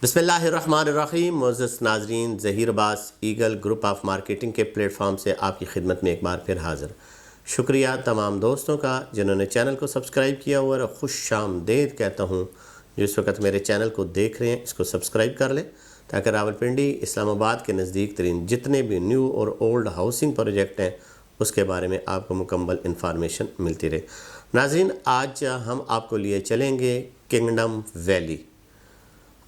بسم اللہ الرحمن الرحیم۔ معزز ناظرین، ظہیر عباس ایگل گروپ آف مارکیٹنگ کے پلیٹ فارم سے آپ کی خدمت میں ایک بار پھر حاضر۔ شکریہ تمام دوستوں کا جنہوں نے چینل کو سبسکرائب کیا ہوا، اور خوش آمدید کہتا ہوں جو اس وقت میرے چینل کو دیکھ رہے ہیں، اس کو سبسکرائب کر لیں تاکہ راولپنڈی اسلام آباد کے نزدیک ترین جتنے بھی نیو اور اولڈ ہاؤسنگ پروجیکٹ ہیں اس کے بارے میں آپ کو مکمل انفارمیشن ملتی رہے۔ ناظرین، آج ہم آپ کو لیے چلیں گے کنگڈم ویلی۔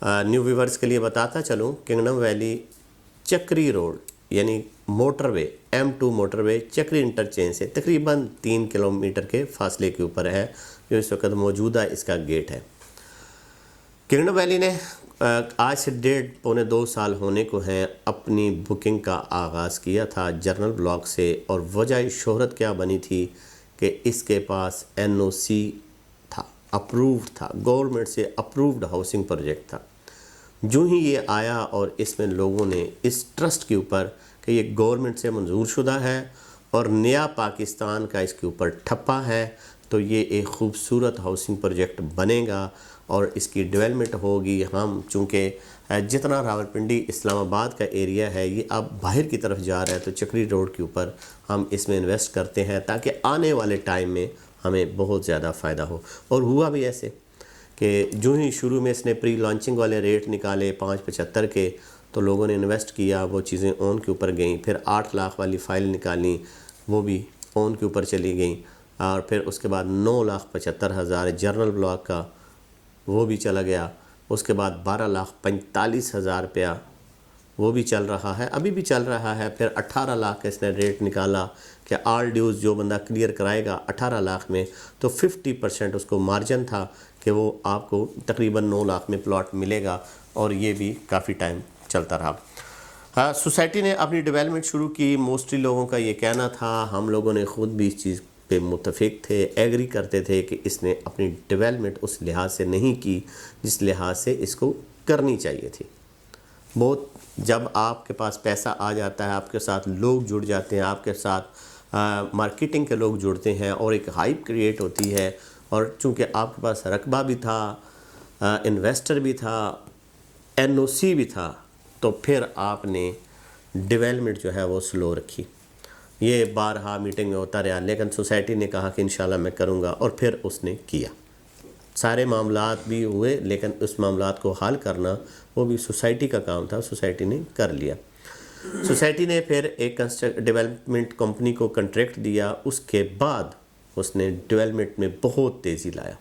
نیو ویورز کے لیے بتاتا چلوں، کنگڈم ویلی چکری روڈ یعنی موٹر وے M2 موٹر وے چکری انٹرچینج سے تقریباً 3 کلومیٹر کے فاصلے کے اوپر ہے، جو اس وقت موجودہ اس کا گیٹ ہے۔ کنگڈم ویلی نے آج سے 1.5-2 سال ہونے کو ہیں اپنی بکنگ کا آغاز کیا تھا جنرل بلاک سے، اور وجہ شہرت کیا بنی تھی کہ اس کے پاس NOC تھا، اپرووڈ تھا، گورنمنٹ سے اپرووڈ ہاؤسنگ پروجیکٹ تھا۔ جو ہی یہ آیا اور اس میں لوگوں نے اس ٹرسٹ کے اوپر کہ یہ گورنمنٹ سے منظور شدہ ہے اور نیا پاکستان کا اس کے اوپر ٹھپا ہے، تو یہ ایک خوبصورت ہاؤسنگ پروجیکٹ بنے گا اور اس کی ڈیولپمنٹ ہوگی۔ ہم چونکہ جتنا راولپنڈی اسلام آباد کا ایریا ہے یہ اب باہر کی طرف جا رہا ہے، تو چکری روڈ کے اوپر ہم اس میں انویسٹ کرتے ہیں تاکہ آنے والے ٹائم میں ہمیں بہت زیادہ فائدہ ہو۔ اور ہوا بھی ایسے کہ جو ہی شروع میں اس نے پری لانچنگ والے ریٹ نکالے 5.75 کے، تو لوگوں نے انویسٹ کیا، وہ چیزیں اون کے اوپر گئیں۔ پھر 8 لاکھ والی فائل نکالیں، وہ بھی اون کے اوپر چلی گئیں، اور پھر اس کے بعد 9,75,000 جنرل بلاک کا وہ بھی چلا گیا۔ اس کے بعد 12,45,000 روپیہ وہ بھی چل رہا ہے، ابھی بھی چل رہا ہے۔ پھر 18 لاکھ کا اس نے ریٹ نکالا کہ آل ڈیوز جو بندہ کلیئر کرائے گا 18 لاکھ میں تو 50% اس کو مارجن تھا کہ وہ آپ کو تقریباً 9 لاکھ میں پلاٹ ملے گا، اور یہ بھی کافی ٹائم چلتا رہا۔ ہاں، سوسائٹی نے اپنی ڈیولپمنٹ شروع کی۔ موسٹلی لوگوں کا یہ کہنا تھا، ہم لوگوں نے خود بھی اس چیز پہ متفق تھے، ایگری کرتے تھے کہ اس نے اپنی ڈیولپمنٹ اس لحاظ سے نہیں کی جس لحاظ سے اس کو کرنی چاہیے تھی۔ بہت جب آپ کے پاس پیسہ آ جاتا ہے، آپ کے ساتھ لوگ جڑ جاتے ہیں، آپ کے ساتھ مارکیٹنگ کے لوگ جڑتے ہیں اور ایک ہائپ کریٹ ہوتی ہے، اور چونکہ آپ کے پاس رقبہ بھی تھا، انویسٹر بھی تھا، NOC بھی تھا، تو پھر آپ نے ڈیولپمنٹ جو ہے وہ سلو رکھی۔ یہ بارہا میٹنگ میں ہوتا رہا، لیکن سوسائٹی نے کہا کہ انشاءاللہ میں کروں گا، اور پھر اس نے کیا۔ سارے معاملات بھی ہوئے، لیکن اس معاملات کو حل کرنا وہ بھی سوسائٹی کا کام تھا، سوسائٹی نے کر لیا۔ سوسائٹی نے پھر ایک ڈیولپمنٹ کمپنی کو کنٹریکٹ دیا، اس کے بعد اس نے ڈیولپمنٹ میں بہت تیزی لایا۔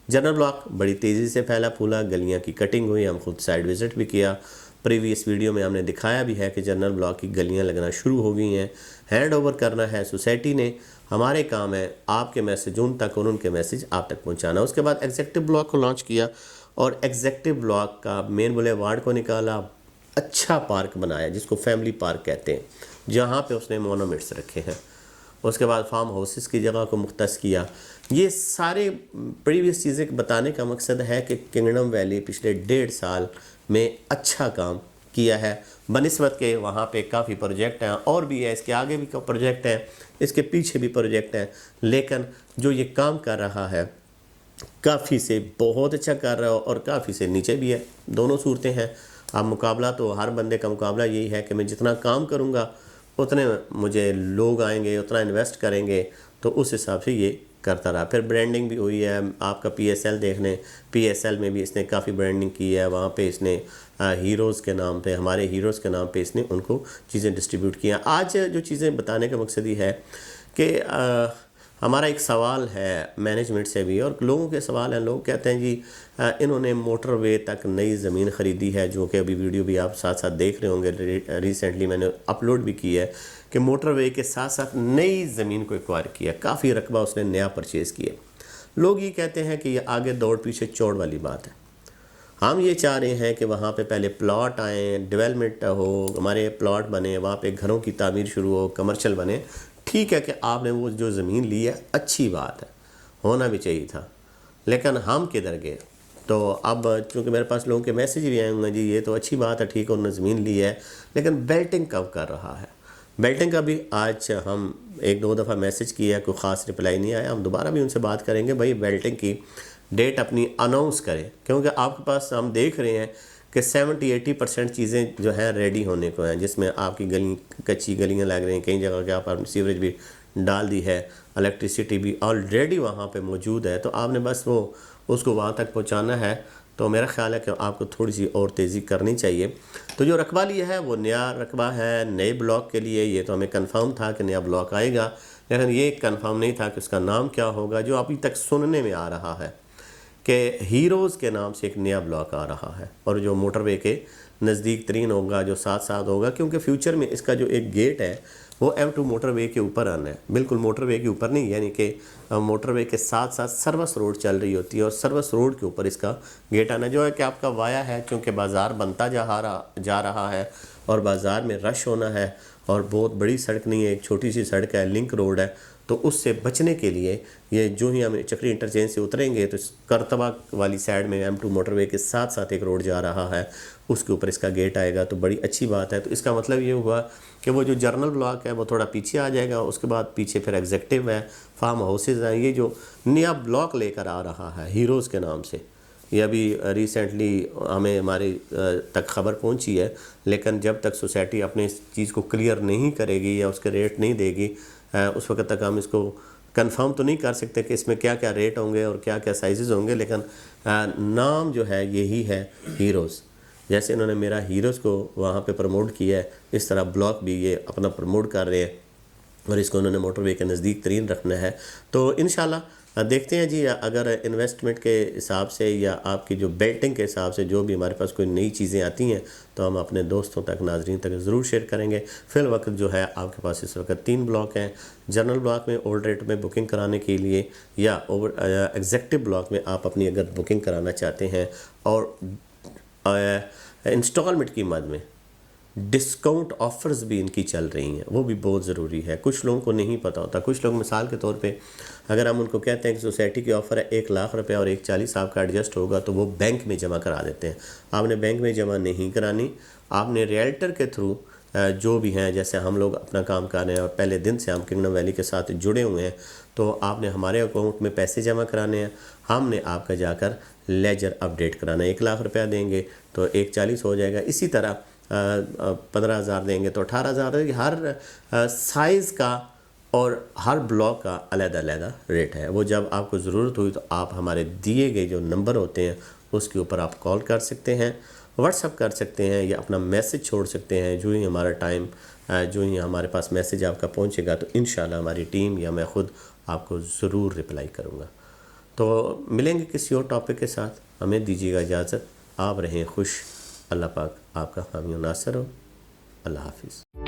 جنرل بلاک بڑی تیزی سے پھیلا پھولا، گلیاں کی کٹنگ ہوئی، ہم خود سائٹ وزٹ بھی کیا۔ پریویس ویڈیو میں ہم نے دکھایا بھی ہے کہ جنرل بلاک کی گلیاں لگنا شروع ہو گئی ہیں، ہینڈ اوور کرنا ہے سوسائٹی نے۔ ہمارے کام ہے آپ کے میسج ان تک اور ان کے میسج آپ تک پہنچانا۔ اس کے بعد ایگزیکٹو بلاک کو لانچ کیا، اور ایگزیکٹو بلاک کا مین بولے وارڈ کو نکالا، اچھا پارک بنایا جس کو فیملی پارک کہتے ہیں، جہاں پہ اس نے مونومنٹس رکھے ہیں۔ اس کے بعد فارم ہاؤسز کی جگہ کو مختص کیا۔ یہ سارے پریویس چیزیں بتانے کا مقصد ہے کہ کنگڈم ویلی پچھلے 1.5 سال میں اچھا کام کیا ہے، بنسبت کہ وہاں پہ کافی پروجیکٹ ہیں، اور بھی ہے، اس کے آگے بھی پروجیکٹ ہیں، اس کے پیچھے بھی پروجیکٹ ہیں، لیکن جو یہ کام کر رہا ہے کافی سے بہت اچھا کر رہا ہے، اور کافی سے نیچے بھی ہے، دونوں صورتیں ہیں۔ اب مقابلہ تو ہر بندے کا مقابلہ یہی ہے کہ میں جتنا کام کروں گا اتنے مجھے لوگ آئیں گے، اتنا انویسٹ کریں گے، تو اس حساب سے یہ کرتا رہا۔ پھر برانڈنگ بھی ہوئی ہے، آپ کا PSL دیکھ لیں، PSL میں بھی اس نے کافی برانڈنگ کی ہے، وہاں پہ اس نے ہیروز کے نام پہ، ہمارے ہیروز کے نام پہ اس نے ان کو چیزیں ڈسٹریبیوٹ کی ہیں۔ آج جو چیزیں بتانے کا مقصد یہ ہے کہ ہمارا ایک سوال ہے مینجمنٹ سے بھی، اور لوگوں کے سوال ہیں، لوگ کہتے ہیں جی انہوں نے موٹر وے تک نئی زمین خریدی ہے، جو کہ ابھی ویڈیو بھی آپ ساتھ ساتھ دیکھ رہے ہوں گے، ریسنٹلی میں نے اپلوڈ بھی کی ہے کہ موٹر وے کے ساتھ ساتھ نئی زمین کو ایکوائر کیا، کافی رقبہ اس نے نیا پرچیز کیا۔ لوگ یہ کہتے ہیں کہ یہ آگے دوڑ پیچھے چوڑ والی بات ہے۔ ہم یہ چاہ رہے ہیں کہ وہاں پہ پہلے پلاٹ آئیں، ڈیولپمنٹ ہو، ہمارے پلاٹ بنے، وہاں پہ گھروں کی تعمیر شروع ہو، کمرشل بنے۔ ٹھیک ہے کہ آپ نے وہ جو زمین لی ہے اچھی بات ہے، ہونا بھی چاہیے تھا، لیکن ہم کدھر گئے؟ تو اب چونکہ میرے پاس لوگوں کے میسیج بھی آئے ہوں گے، جی یہ تو اچھی بات ہے، ٹھیک ہے انہوں نے زمین لی ہے، لیکن بیلٹنگ کب کر رہا ہے؟ بیلٹنگ کا بھی آج ہم 1-2 دفعہ میسیج کیا، کوئی خاص رپلائی نہیں آیا، ہم دوبارہ بھی ان سے بات کریں گے، بھائی بیلٹنگ کی ڈیٹ اپنی اناؤنس کریں، کیونکہ آپ کے پاس ہم دیکھ رہے ہیں کہ 70-80% چیزیں جو ہیں ریڈی ہونے کو ہیں، جس میں آپ کی کچی گلیاں لگ رہی ہیں، کئی جگہ کے آپ نے سیوریج بھی ڈال دی ہے، الیکٹریسٹی بھی آلریڈی وہاں پہ موجود ہے، تو آپ نے بس اس کو وہاں تک پہنچانا ہے۔ تو میرا خیال ہے کہ آپ کو تھوڑی سی اور تیزی کرنی چاہیے۔ تو جو رقبہ لیا ہے وہ نیا رقبہ ہے نئے بلاک کے لیے، یہ تو ہمیں کنفرم تھا کہ نیا بلاک آئے گا، لیکن یہ کنفرم نہیں تھا کہ اس کا نام کیا ہوگا۔ جو ابھی تک سننے میں آ رہا ہے کہ ہیروز کے نام سے ایک نیا بلاک آ رہا ہے، اور جو موٹر وے کے نزدیک ترین ہوگا، جو ساتھ ساتھ ہوگا، کیونکہ فیوچر میں اس کا جو ایک گیٹ ہے وہ M2 موٹر وے کے اوپر آنا ہے، بالکل موٹر وے کے اوپر نہیں، یعنی کہ موٹر وے کے ساتھ ساتھ سروس روڈ چل رہی ہوتی ہے، اور سروس روڈ کے اوپر اس کا گیٹ آنا جو ہے کہ آپ کا وایا ہے، چونکہ بازار بنتا جا رہا ہے اور بازار میں رش ہونا ہے، اور بہت بڑی سڑک نہیں ہے، ایک چھوٹی سی سڑک ہے، لنک روڈ ہے، تو اس سے بچنے کے لیے یہ جو ہی ہم چکری انٹرچینج سے اتریں گے تو کرتبہ والی سائڈ میں M2 موٹر وے کے ساتھ ساتھ ایک روڈ جا رہا ہے، اس کے اوپر اس کا گیٹ آئے گا، تو بڑی اچھی بات ہے۔ تو اس کا مطلب یہ ہوا کہ وہ جو جرنل بلاک ہے وہ تھوڑا پیچھے آ جائے گا، اس کے بعد پیچھے پھر ایگزیکٹو ہے، فارم ہاؤسز ہیں، یہ جو نیا بلاک لے کر آ رہا ہے ہیروز کے نام سے، یہ ابھی ریسنٹلی ہمیں ہماری تک خبر پہنچی ہے، لیکن جب تک سوسائٹی اپنے اس چیز کو کلیئر نہیں کرے گی یا اس کے ریٹ نہیں دے گی، اس وقت تک ہم اس کو کنفرم تو نہیں کر سکتے کہ اس میں کیا کیا ریٹ ہوں گے اور کیا کیا سائزز ہوں گے، لیکن نام جو ہے یہی ہے ہیروز۔ جیسے انہوں نے میرا ہیروز کو وہاں پہ پروموٹ کیا ہے، اس طرح بلاک بھی یہ اپنا پروموٹ کر رہے ہیں، اور اس کو انہوں نے موٹر وے کے نزدیک ترین رکھنا ہے۔ تو انشاءاللہ دیکھتے ہیں جی، اگر انویسٹمنٹ کے حساب سے یا آپ کی جو بیٹنگ کے حساب سے جو بھی ہمارے پاس کوئی نئی چیزیں آتی ہیں تو ہم اپنے دوستوں تک، ناظرین تک ضرور شیئر کریں گے۔ فی الوقت جو ہے آپ کے پاس اس وقت 3 بلاک ہیں، جنرل بلاک میں اولڈ ریٹ میں بکنگ کرانے کے لیے، یا ایگزیکٹو بلاک میں آپ اپنی اگر بکنگ کرانا چاہتے ہیں، اور انسٹالمنٹ کی مد میں ڈسکاؤنٹ آفرز بھی ان کی چل رہی ہیں، وہ بھی بہت ضروری ہے۔ کچھ لوگوں کو نہیں پتہ ہوتا، کچھ لوگ مثال کے طور پہ اگر ہم ان کو کہتے ہیں کہ سوسائٹی کی آفر ہے 1 لاکھ روپے اور 140 آپ کا ایڈجسٹ ہوگا، تو وہ بینک میں جمع کرا دیتے ہیں۔ آپ نے بینک میں جمع نہیں کرانی، آپ نے ریئلٹر کے تھرو جو بھی ہیں، جیسے ہم لوگ اپنا کام کر رہے ہیں اور پہلے دن سے ہم کنگڈم ویلی کے ساتھ جڑے ہوئے ہیں، تو آپ نے ہمارے اکاؤنٹ میں پیسے جمع کرانے ہیں، ہم نے آپ کا جا کر لیجر اپڈیٹ کرانا ہے۔ 1 لاکھ روپیہ دیں گے تو 140 ہو جائے گا، اسی طرح 15,000 دیں گے تو 18,000۔ ہر سائز کا اور ہر بلاک کا علیحدہ علیحدہ ریٹ ہے۔ وہ جب آپ کو ضرورت ہوئی تو آپ ہمارے دیے گئے جو نمبر ہوتے ہیں اس کے اوپر آپ کال کر سکتے ہیں، واٹس اپ کر سکتے ہیں، یا اپنا میسج چھوڑ سکتے ہیں۔ جو ہی ہمارا ٹائم، جو ہی ہمارے پاس میسج آپ کا پہنچے گا تو انشاءاللہ ہماری ٹیم یا میں خود آپ کو ضرور رپلائی کروں گا۔ تو ملیں گے کسی اور ٹاپک کے ساتھ، ہمیں دیجیے گا اجازت، آپ رہیں خوش، اللہ پاک آپ کا حامی و ناصر ہو، اللہ حافظ۔